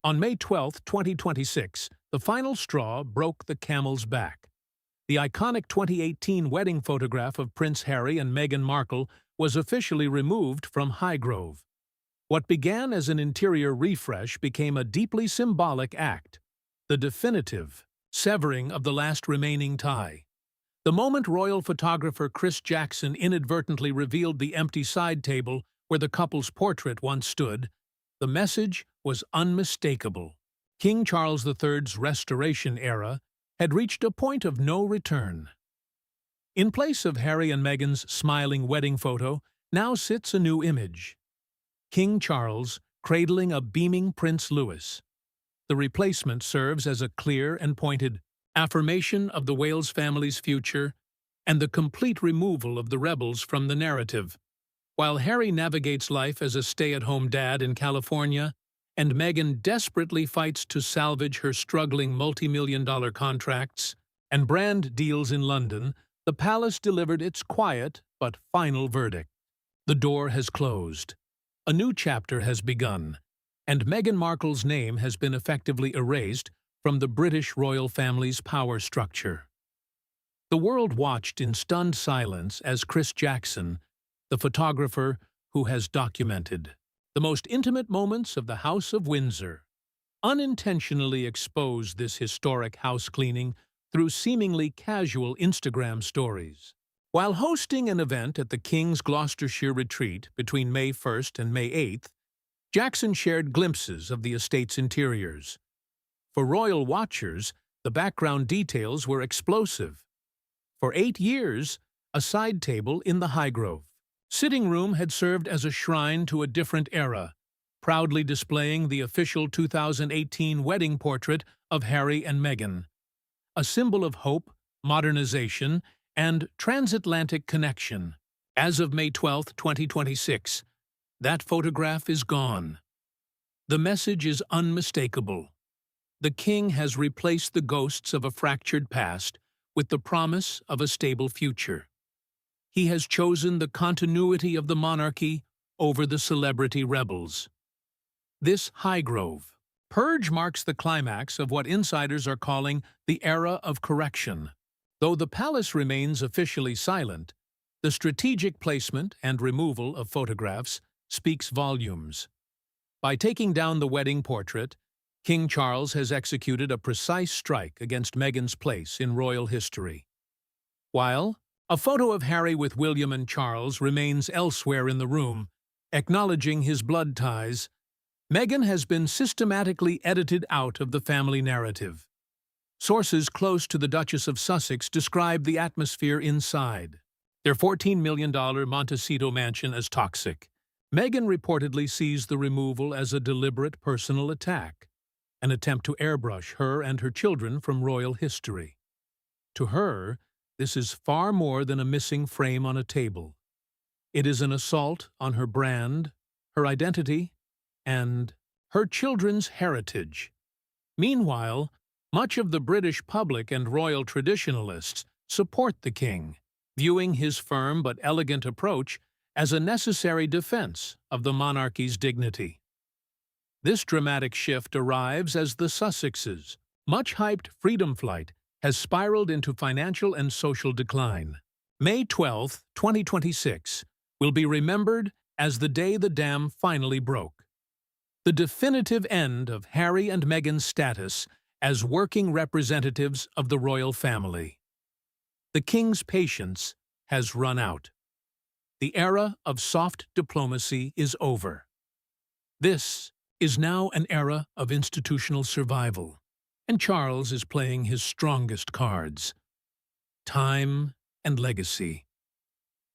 On May 12, 2026, the final straw broke the camel's back. The iconic 2018 wedding photograph of Prince Harry and Meghan Markle was officially removed from Highgrove. What began as an interior refresh became a deeply symbolic act, the definitive severing of the last remaining tie. The moment royal photographer Chris Jackson inadvertently revealed the empty side table where the couple's portrait once stood, the message was unmistakable. King Charles III's restoration era had reached a point of no return. In place of Harry and Meghan's smiling wedding photo, now sits a new image. King Charles cradling a beaming Prince Louis. The replacement serves as a clear and pointed affirmation of the Wales family's future and the complete removal of the rebels from the narrative. While Harry navigates life as a stay-at-home dad in California, and Meghan desperately fights to salvage her struggling multi-million-dollar contracts and brand deals in London, the palace delivered its quiet but final verdict. The door has closed. A new chapter has begun, and Meghan Markle's name has been effectively erased from the British royal family's power structure. The world watched in stunned silence as Chris Jackson, the photographer who has documented the most intimate moments of the House of Windsor, unintentionally exposed this historic house cleaning through seemingly casual Instagram stories. While hosting an event at the King's Gloucestershire retreat between May 1st and May 8th, Jackson shared glimpses of the estate's interiors. For royal watchers, the background details were explosive. For 8 years, a side table in the Highgrove sitting room had served as a shrine to a different era, proudly displaying the official 2018 wedding portrait of Harry and Meghan, a symbol of hope, modernization, and transatlantic connection. As of May 12, 2026, that photograph is gone. The message is unmistakable. The king has replaced the ghosts of a fractured past with the promise of a stable future. He has chosen the continuity of the monarchy over the celebrity rebels. This Highgrove purge marks the climax of what insiders are calling the era of correction. Though the palace remains officially silent, the strategic placement and removal of photographs speaks volumes. By taking down the wedding portrait, King Charles has executed a precise strike against Meghan's place in royal history. While a photo of Harry with William and Charles remains elsewhere in the room, acknowledging his blood ties, Meghan has been systematically edited out of the family narrative. Sources close to the Duchess of Sussex describe the atmosphere inside their $14 million Montecito mansion as toxic. Meghan reportedly sees the removal as a deliberate personal attack, an attempt to airbrush her and her children from royal history. To her, this is far more than a missing frame on a table. It is an assault on her brand, her identity, and her children's heritage. Meanwhile, much of the British public and royal traditionalists support the king, viewing his firm but elegant approach as a necessary defense of the monarchy's dignity. This dramatic shift arrives as the Sussexes' much-hyped freedom flight has spiraled into financial and social decline. May 12, 2026, will be remembered as the day the dam finally broke. The definitive end of Harry and Meghan's status as working representatives of the royal family. The king's patience has run out. The era of soft diplomacy is over. This is now an era of institutional survival, and Charles is playing his strongest cards: time and legacy.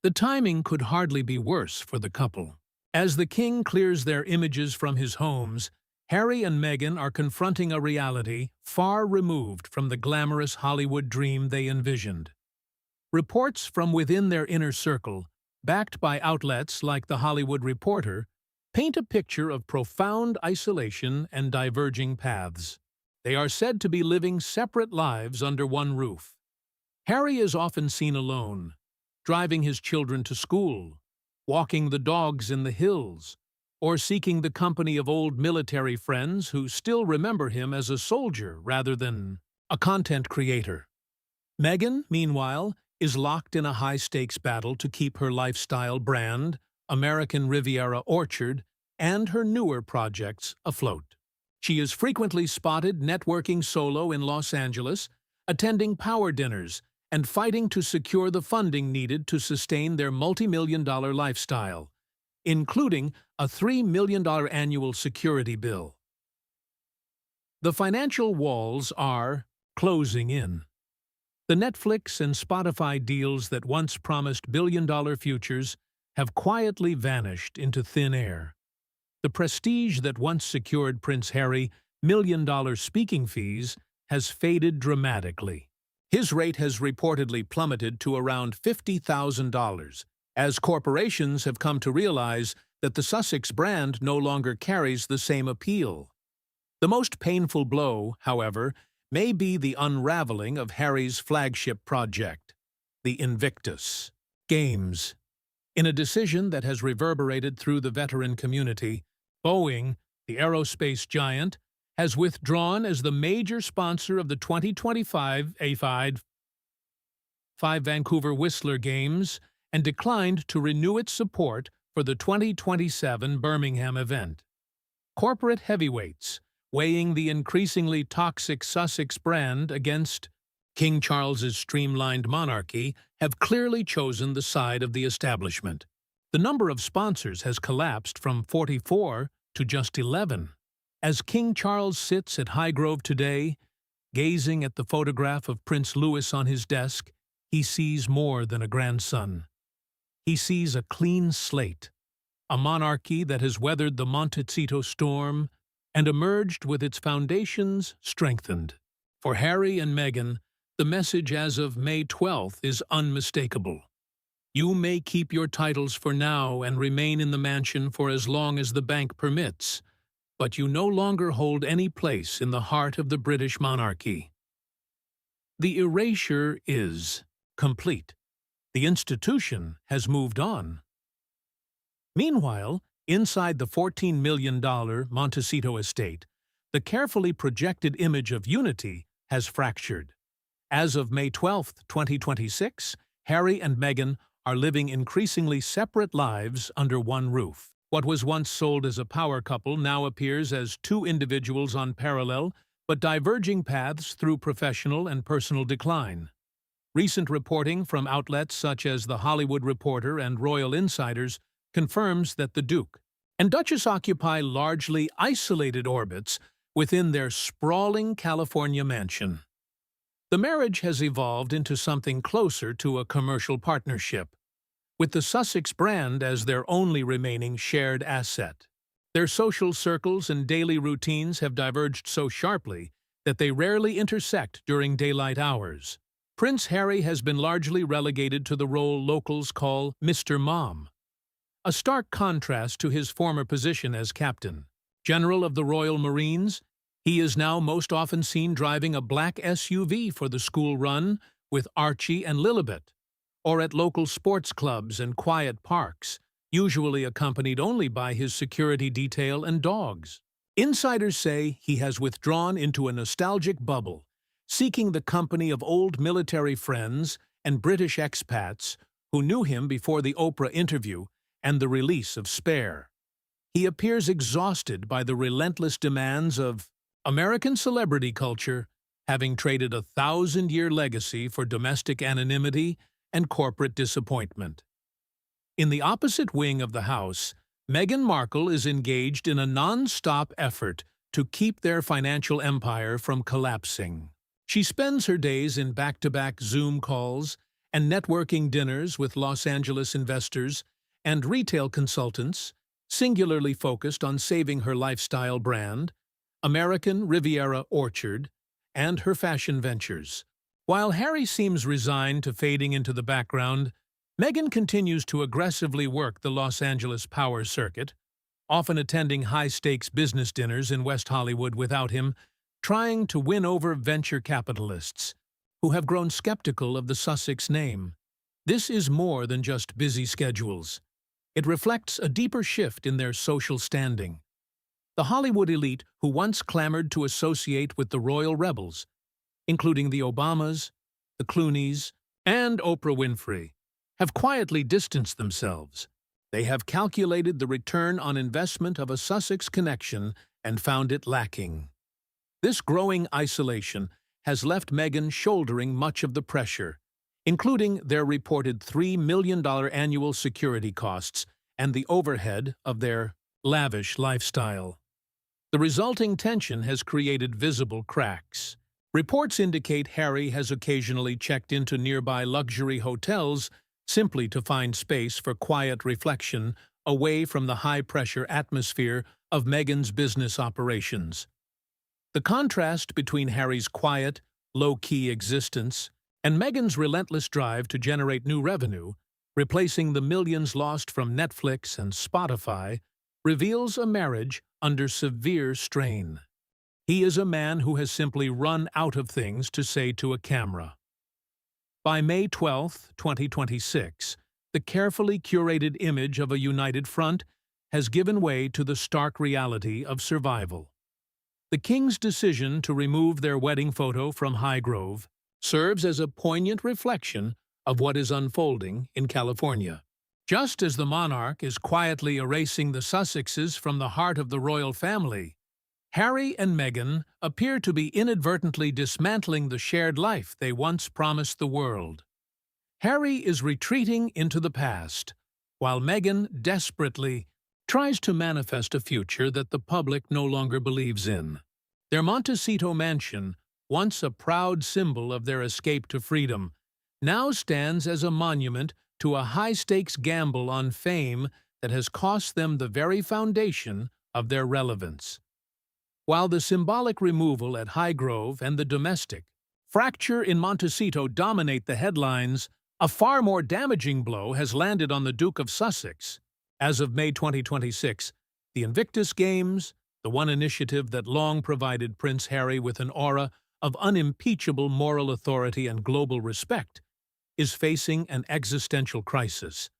The timing could hardly be worse for the couple. As the king clears their images from his homes, Harry and Meghan are confronting a reality far removed from the glamorous Hollywood dream they envisioned. Reports from within their inner circle, backed by outlets like The Hollywood Reporter, paint a picture of profound isolation and diverging paths. They are said to be living separate lives under one roof. Harry is often seen alone, driving his children to school, walking the dogs in the hills, or seeking the company of old military friends who still remember him as a soldier rather than a content creator. Meghan, meanwhile, is locked in a high-stakes battle to keep her lifestyle brand, American Riviera Orchard, and her newer projects afloat. She is frequently spotted networking solo in Los Angeles, attending power dinners, and fighting to secure the funding needed to sustain their multi-million-dollar lifestyle, including a $3 million annual security bill. The financial walls are closing in. The Netflix and Spotify deals that once promised billion-dollar futures have quietly vanished into thin air. The prestige that once secured Prince Harry million-dollar speaking fees has faded dramatically. His rate has reportedly plummeted to around $50,000, as corporations have come to realize that the Sussex brand no longer carries the same appeal. The most painful blow, however, may be the unraveling of Harry's flagship project, the Invictus Games. In a decision that has reverberated through the veteran community, Boeing, the aerospace giant, has withdrawn as the major sponsor of the 2025 A5 Vancouver Whistler Games and declined to renew its support for the 2027 Birmingham event. Corporate heavyweights, weighing the increasingly toxic Sussex brand against King Charles's streamlined monarchy, have clearly chosen the side of the establishment. The number of sponsors has collapsed from 44 to just 11. As King Charles sits at Highgrove today, gazing at the photograph of Prince Louis on his desk, he sees more than a grandson. He sees a clean slate, a monarchy that has weathered the Montecito storm and emerged with its foundations strengthened. For Harry and Meghan, the message as of May 12th is unmistakable. You may keep your titles for now and remain in the mansion for as long as the bank permits, but you no longer hold any place in the heart of the British monarchy. The erasure is complete. The institution has moved on. Meanwhile, inside the $14 million Montecito estate, the carefully projected image of unity has fractured. As of May 12, 2026, Harry and Meghan are living increasingly separate lives under one roof. What was once sold as a power couple now appears as two individuals on parallel but diverging paths through professional and personal decline. Recent reporting from outlets such as The Hollywood Reporter and Royal Insiders confirms that the Duke and Duchess occupy largely isolated orbits within their sprawling California mansion. The marriage has evolved into something closer to a commercial partnership, with the Sussex brand as their only remaining shared asset. Their social circles and daily routines have diverged so sharply that they rarely intersect during daylight hours. Prince Harry has been largely relegated to the role locals call Mr. Mom, a stark contrast to his former position as Captain General of the Royal Marines. He is now most often seen driving a black SUV for the school run with Archie and Lilibet, or at local sports clubs and quiet parks, usually accompanied only by his security detail and dogs. Insiders say he has withdrawn into a nostalgic bubble, seeking the company of old military friends and British expats who knew him before the Oprah interview and the release of Spare. He appears exhausted by the relentless demands of American celebrity culture, having traded a 1,000-year legacy for domestic anonymity and corporate disappointment. In the opposite wing of the house, Meghan Markle is engaged in a non-stop effort to keep their financial empire from collapsing. She spends her days in back-to-back Zoom calls and networking dinners with Los Angeles investors and retail consultants, singularly focused on saving her lifestyle brand, American Riviera Orchard, and her fashion ventures. While Harry seems resigned to fading into the background, Meghan continues to aggressively work the Los Angeles power circuit, often attending high-stakes business dinners in West Hollywood without him, trying to win over venture capitalists who have grown skeptical of the Sussex name. This is more than just busy schedules. It reflects a deeper shift in their social standing. The Hollywood elite who once clamored to associate with the royal rebels, including the Obamas, the Clooneys, and Oprah Winfrey, have quietly distanced themselves. They have calculated the return on investment of a Sussex connection and found it lacking. This growing isolation has left Meghan shouldering much of the pressure, including their reported $3 million annual security costs and the overhead of their lavish lifestyle. The resulting tension has created visible cracks. Reports indicate Harry has occasionally checked into nearby luxury hotels simply to find space for quiet reflection away from the high-pressure atmosphere of Meghan's business operations. The contrast between Harry's quiet, low-key existence and Meghan's relentless drive to generate new revenue, replacing the millions lost from Netflix and Spotify, reveals a marriage under severe strain. He is a man who has simply run out of things to say to a camera. By May 12, 2026, the carefully curated image of a united front has given way to the stark reality of survival. The King's decision to remove their wedding photo from Highgrove serves as a poignant reflection of what is unfolding in California. Just as the monarch is quietly erasing the Sussexes from the heart of the royal family, Harry and Meghan appear to be inadvertently dismantling the shared life they once promised the world. Harry is retreating into the past, while Meghan desperately tries to manifest a future that the public no longer believes in. Their Montecito mansion, once a proud symbol of their escape to freedom, now stands as a monument to a high-stakes gamble on fame that has cost them the very foundation of their relevance. While the symbolic removal at Highgrove and the domestic fracture in Montecito dominate the headlines, a far more damaging blow has landed on the Duke of Sussex. As of May 2026, the Invictus Games, the one initiative that long provided Prince Harry with an aura of unimpeachable moral authority and global respect, is facing an existential crisis.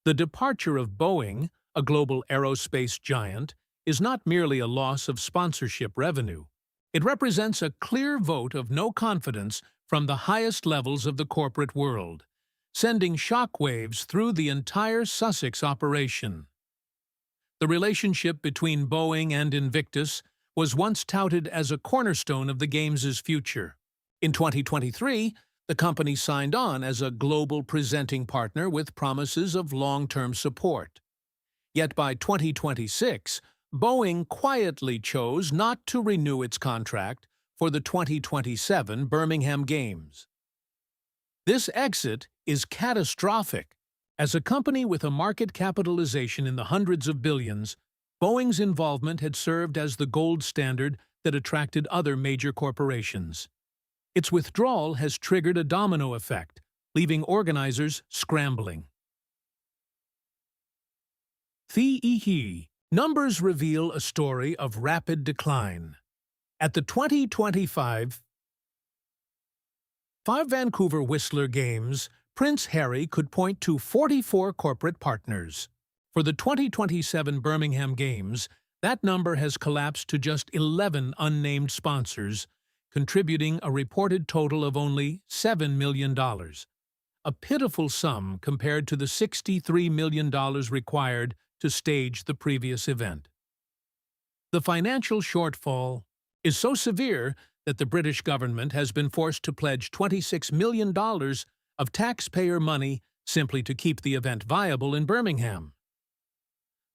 The departure of Boeing, a global aerospace giant, is not merely a loss of sponsorship revenue. It represents a clear vote of no confidence from the highest levels of the corporate world, sending shockwaves through the entire Sussex operation. The relationship between Boeing and Invictus was once touted as a cornerstone of the Games' future. In 2023, the company signed on as a global presenting partner with promises of long-term support. Yet by 2026, Boeing quietly chose not to renew its contract for the 2027 Birmingham Games. This exit is catastrophic. As a company with a market capitalization in the hundreds of billions, Boeing's involvement had served as the gold standard that attracted other major corporations. Its withdrawal has triggered a domino effect, leaving organizers scrambling. Numbers reveal a story of rapid decline. At the 2025 Vancouver Whistler Games, Prince Harry could point to 44 corporate partners. For the 2027 Birmingham Games, that number has collapsed to just 11 unnamed sponsors, contributing a reported total of only $7 million, a pitiful sum compared to the $63 million required to stage the previous event. The financial shortfall is so severe that the British government has been forced to pledge $26 million of taxpayer money simply to keep the event viable in Birmingham.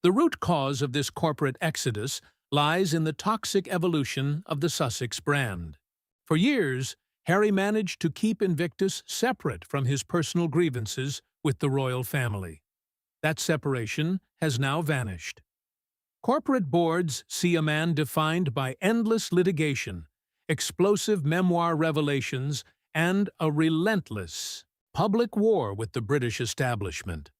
The root cause of this corporate exodus lies in the toxic evolution of the Sussex brand. For years, Harry managed to keep Invictus separate from his personal grievances with the royal family. That separation has now vanished. Corporate boards see a man defined by endless litigation, explosive memoir revelations, and a relentless public war with the British establishment.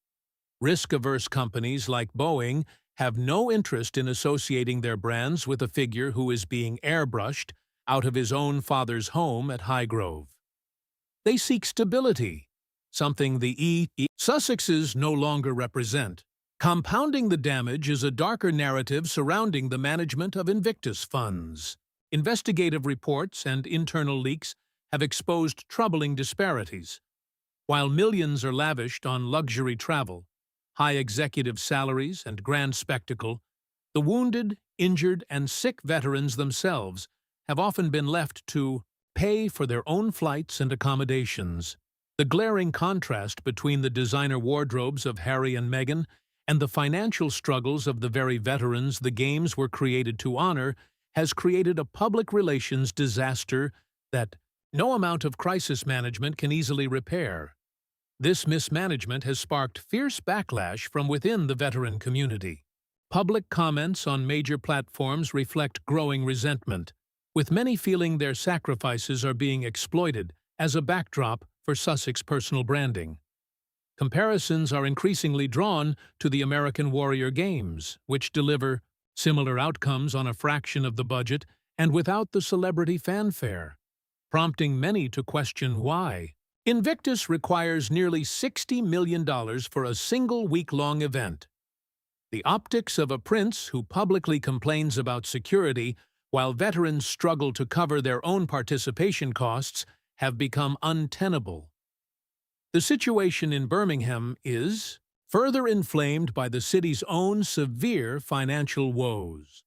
Risk-averse companies like Boeing have no interest in associating their brands with a figure who is being airbrushed out of his own father's home at Highgrove. They seek stability, something the Sussexes no longer represent. Compounding the damage is a darker narrative surrounding the management of Invictus funds. Investigative reports and internal leaks have exposed troubling disparities. While millions are lavished on luxury travel, high executive salaries, and grand spectacle, the wounded, injured, and sick veterans themselves have often been left to pay for their own flights and accommodations. The glaring contrast between the designer wardrobes of Harry and Meghan and the financial struggles of the very veterans the Games were created to honor has created a public relations disaster that no amount of crisis management can easily repair. This mismanagement has sparked fierce backlash from within the veteran community. Public comments on major platforms reflect growing resentment, with many feeling their sacrifices are being exploited as a backdrop for Sussex personal branding. Comparisons are increasingly drawn to the American Warrior Games, which deliver similar outcomes on a fraction of the budget and without the celebrity fanfare, prompting many to question why. Invictus requires nearly $60 million for a single week-long event. The optics of a prince who publicly complains about security while veterans struggle to cover their own participation costs have become untenable. The situation in Birmingham is further inflamed by the city's own severe financial woes.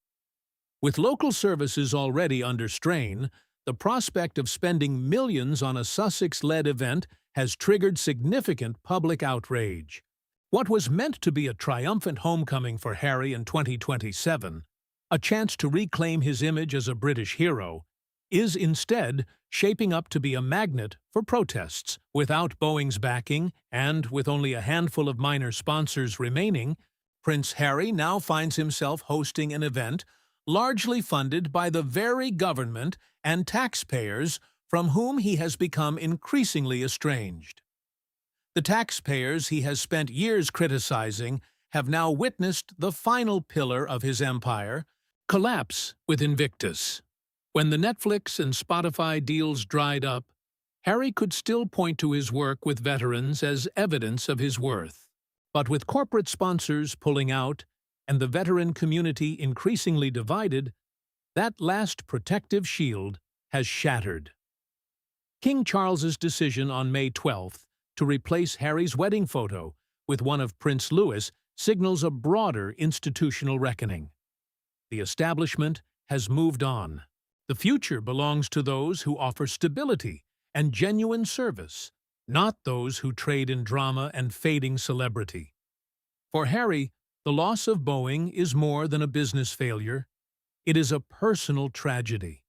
With local services already under strain, the prospect of spending millions on a Sussex-led event has triggered significant public outrage. What was meant to be a triumphant homecoming for Harry in 2027, a chance to reclaim his image as a British hero, is instead shaping up to be a magnet for protests. Without Boeing's backing, and with only a handful of minor sponsors remaining, Prince Harry now finds himself hosting an event largely funded by the very government and taxpayers from whom he has become increasingly estranged. The taxpayers he has spent years criticizing have now witnessed the final pillar of his empire collapse with Invictus. When the Netflix and Spotify deals dried up, Harry could still point to his work with veterans as evidence of his worth. But with corporate sponsors pulling out and the veteran community increasingly divided, that last protective shield has shattered. King Charles's decision on May 12th to replace Harry's wedding photo with one of Prince Louis signals a broader institutional reckoning. The establishment has moved on. The future belongs to those who offer stability and genuine service, not those who trade in drama and fading celebrity. For Harry, the loss of Boeing is more than a business failure. It is a personal tragedy.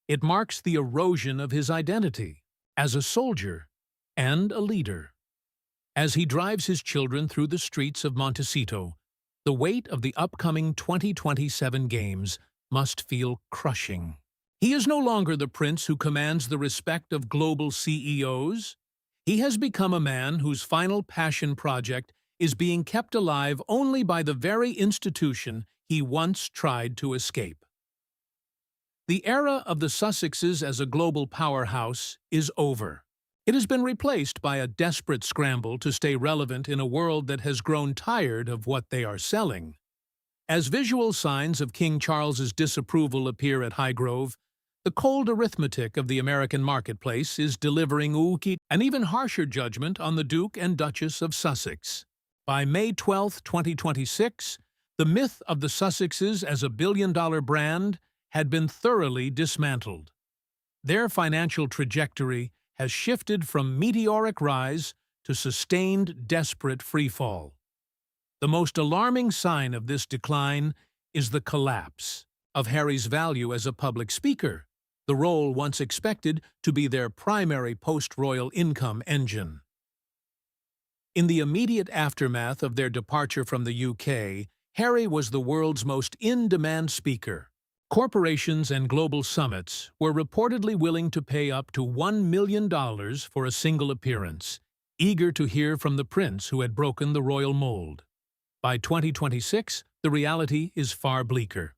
It marks the erosion of his identity as a soldier and a leader. As he drives his children through the streets of Montecito, the weight of the upcoming 2027 Games must feel crushing. He is no longer the prince who commands the respect of global CEOs. He has become a man whose final passion project is being kept alive only by the very institution he once tried to escape. The era of the Sussexes as a global powerhouse is over. It has been replaced by a desperate scramble to stay relevant in a world that has grown tired of what they are selling. As visual signs of King Charles's disapproval appear at Highgrove, the cold arithmetic of the American marketplace is delivering an even harsher judgment on the Duke and Duchess of Sussex. By May 12, 2026, the myth of the Sussexes as a billion-dollar brand had been thoroughly dismantled. Their financial trajectory has shifted from meteoric rise to sustained, desperate freefall. The most alarming sign of this decline is the collapse of Harry's value as a public speaker, the role once expected to be their primary post-royal income engine. In the immediate aftermath of their departure from the UK, Harry was the world's most in-demand speaker. Corporations and global summits were reportedly willing to pay up to $1 million for a single appearance, eager to hear from the prince who had broken the royal mold. By 2026, the reality is far bleaker.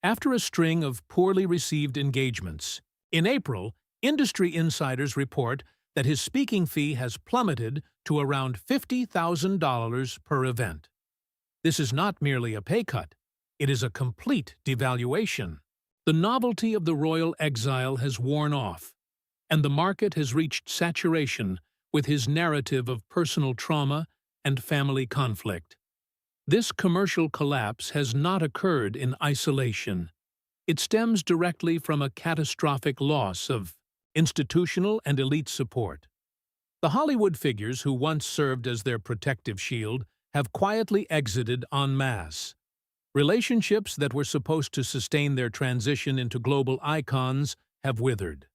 After a string of poorly received engagements, in April, industry insiders report that his speaking fee has plummeted to around $50,000 per event. This is not merely a pay cut. It is a complete devaluation. The novelty of the royal exile has worn off, and the market has reached saturation with his narrative of personal trauma and family conflict. This commercial collapse has not occurred in isolation. It stems directly from a catastrophic loss of institutional and elite support. The Hollywood figures who once served as their protective shield have quietly exited en masse. Relationships that were supposed to sustain their transition into global icons have withered.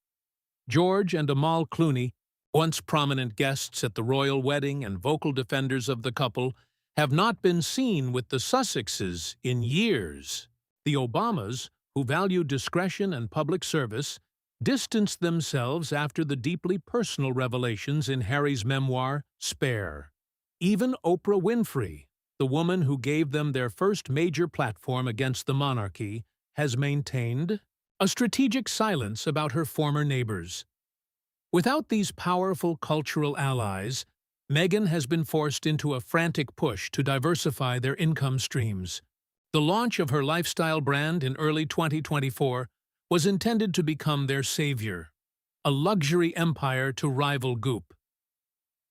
George and Amal Clooney, once prominent guests at the royal wedding and vocal defenders of the couple, have not been seen with the Sussexes in years. The Obamas, who valued discretion and public service, distanced themselves after the deeply personal revelations in Harry's memoir, Spare. Even Oprah Winfrey, the woman who gave them their first major platform against the monarchy, has maintained a strategic silence about her former neighbors. Without these powerful cultural allies, Meghan has been forced into a frantic push to diversify their income streams. The launch of her lifestyle brand in early 2024 was intended to become their savior, a luxury empire to rival Goop.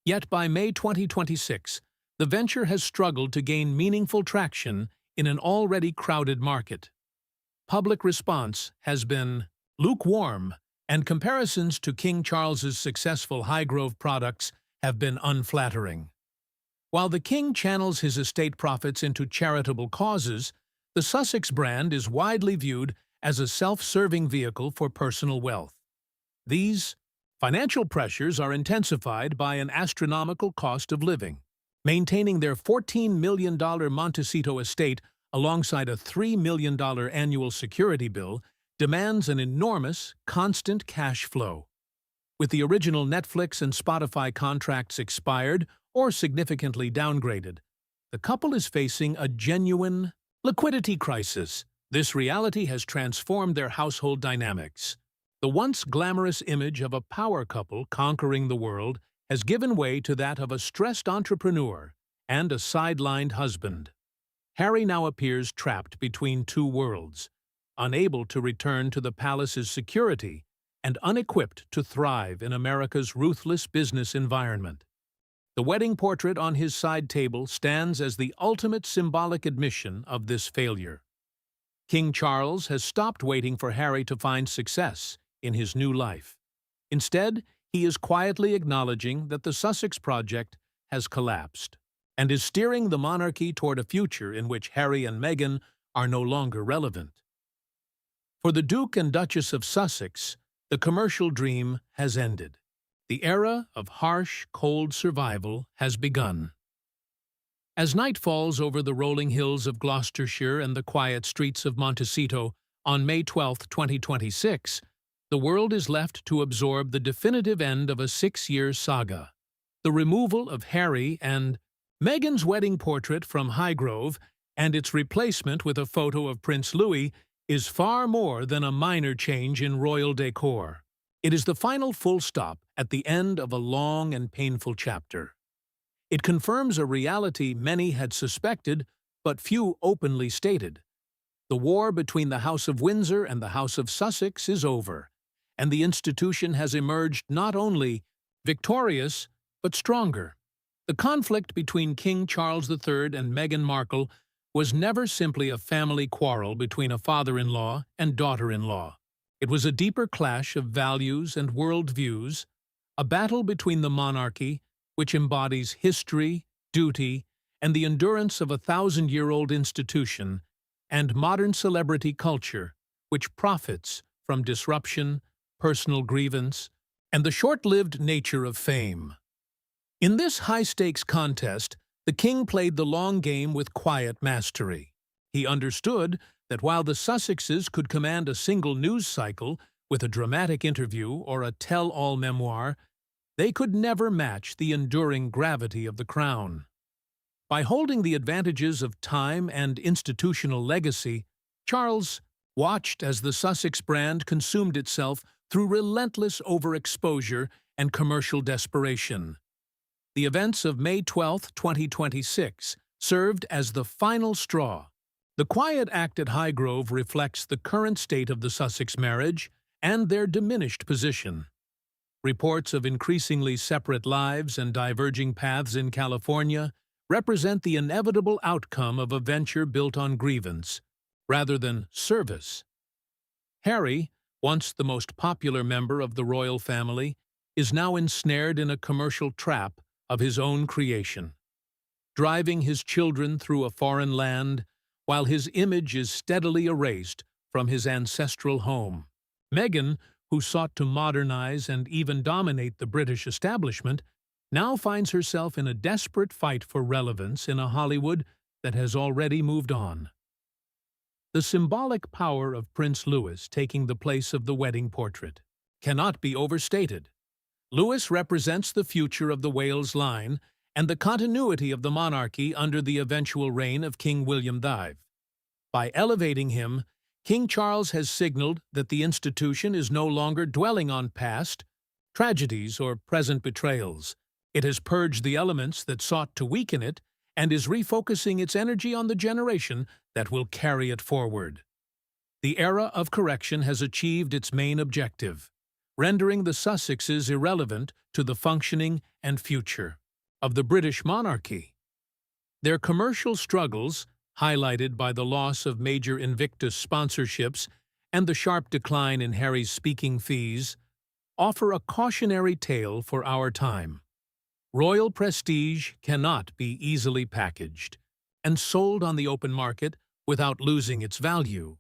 Yet by May 2026, the venture has struggled to gain meaningful traction in an already crowded market. Public response has been lukewarm, and comparisons to King Charles's successful Highgrove products have been unflattering. While the king channels his estate profits into charitable causes, the Sussex brand is widely viewed as a self-serving vehicle for personal wealth. These financial pressures are intensified by an astronomical cost of living. Maintaining their $14 million Montecito estate alongside a $3 million annual security bill demands an enormous, constant cash flow. With the original Netflix and Spotify contracts expired or significantly downgraded, the couple is facing a genuine liquidity crisis. This reality has transformed their household dynamics. The once glamorous image of a power couple conquering the world has given way to that of a stressed entrepreneur and a sidelined husband. Harry now appears trapped between two worlds, unable to return to the palace's security and unequipped to thrive in America's ruthless business environment. The wedding portrait on his side table stands as the ultimate symbolic admission of this failure. King Charles has stopped waiting for Harry to find success in his new life. Instead, he is quietly acknowledging that the Sussex project has collapsed and is steering the monarchy toward a future in which Harry and Meghan are no longer relevant. For the Duke and Duchess of Sussex, the commercial dream has ended. The era of harsh, cold survival has begun. As night falls over the rolling hills of Gloucestershire and the quiet streets of Montecito on May 12, 2026, the world is left to absorb the definitive end of a 6-year saga. The removal of Harry and Meghan's wedding portrait from Highgrove and its replacement with a photo of Prince Louis is far more than a minor change in royal decor. It is the final full stop at the end of a long and painful chapter. It confirms a reality many had suspected, but few openly stated. The war between the House of Windsor and the House of Sussex is over, and the institution has emerged not only victorious, but stronger. The conflict between King Charles III and Meghan Markle was never simply a family quarrel between a father-in-law and daughter-in-law. It was a deeper clash of values and worldviews, a battle between the monarchy, which embodies history, duty, and the endurance of a 1,000-year-old institution, and modern celebrity culture, which profits from disruption, personal grievance, and the short-lived nature of fame. In this high-stakes contest, the king played the long game with quiet mastery. He understood that while the Sussexes could command a single news cycle with a dramatic interview or a tell-all memoir, they could never match the enduring gravity of the crown. By holding the advantages of time and institutional legacy, Charles watched as the Sussex brand consumed itself through relentless overexposure and commercial desperation. The events of May 12, 2026, served as the final straw. The quiet act at Highgrove reflects the current state of the Sussex marriage and their diminished position. Reports of increasingly separate lives and diverging paths in California represent the inevitable outcome of a venture built on grievance, rather than service. Harry, once the most popular member of the royal family, is now ensnared in a commercial trap of his own creation, driving his children through a foreign land while his image is steadily erased from his ancestral home. Meghan, who sought to modernize and even dominate the British establishment, now finds herself in a desperate fight for relevance in a Hollywood that has already moved on. The symbolic power of Prince Louis taking the place of the wedding portrait cannot be overstated. Louis represents the future of the Wales line and the continuity of the monarchy under the eventual reign of King William IV. By elevating him, King Charles has signaled that the institution is no longer dwelling on past tragedies or present betrayals. It has purged the elements that sought to weaken it and is refocusing its energy on the generation that will carry it forward. The era of correction has achieved its main objective, rendering the Sussexes irrelevant to the functioning and future of the British monarchy. Their commercial struggles, highlighted by the loss of major Invictus sponsorships and the sharp decline in Harry's speaking fees, offer a cautionary tale for our time. Royal prestige cannot be easily packaged and sold on the open market without losing its value.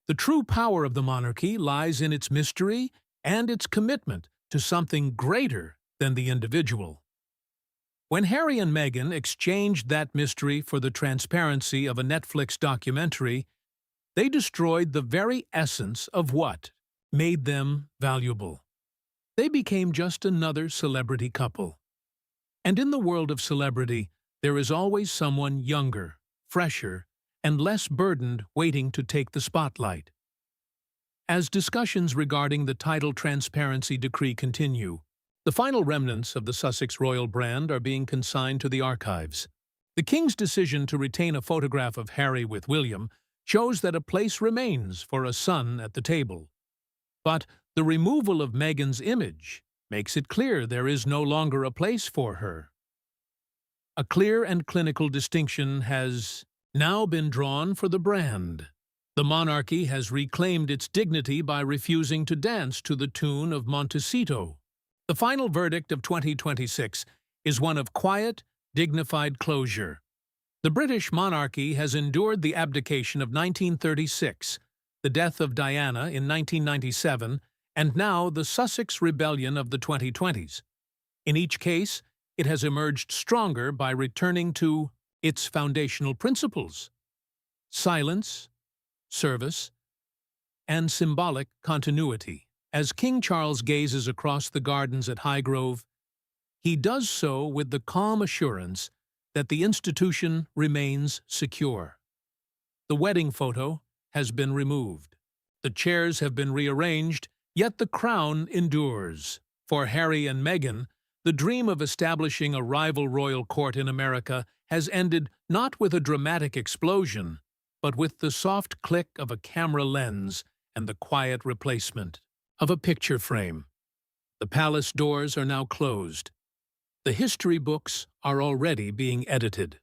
The true power of the monarchy lies in its mystery and its commitment to something greater than the individual. When Harry and Meghan exchanged that mystery for the transparency of a Netflix documentary, they destroyed the very essence of what made them valuable. They became just another celebrity couple. And in the world of celebrity, there is always someone younger, fresher, and less burdened waiting to take the spotlight. As discussions regarding the title transparency decree continue, the final remnants of the Sussex royal brand are being consigned to the archives. The King's decision to retain a photograph of Harry with William shows that a place remains for a son at the table. But the removal of Meghan's image makes it clear there is no longer a place for her. A clear and clinical distinction has now been drawn for the brand. The monarchy has reclaimed its dignity by refusing to dance to the tune of Montecito. The final verdict of 2026 is one of quiet, dignified closure. The British monarchy has endured the abdication of 1936, the death of Diana in 1997, and now the Sussex rebellion of the 2020s. In each case, it has emerged stronger by returning to its foundational principles: silence, service, and symbolic continuity. As King Charles gazes across the gardens at Highgrove, he does so with the calm assurance that the institution remains secure. The wedding photo has been removed. The chairs have been rearranged, yet the crown endures. For Harry and Meghan, the dream of establishing a rival royal court in America has ended not with a dramatic explosion, but with the soft click of a camera lens and the quiet replacement of a picture frame. The palace doors are now closed. The history books are already being edited.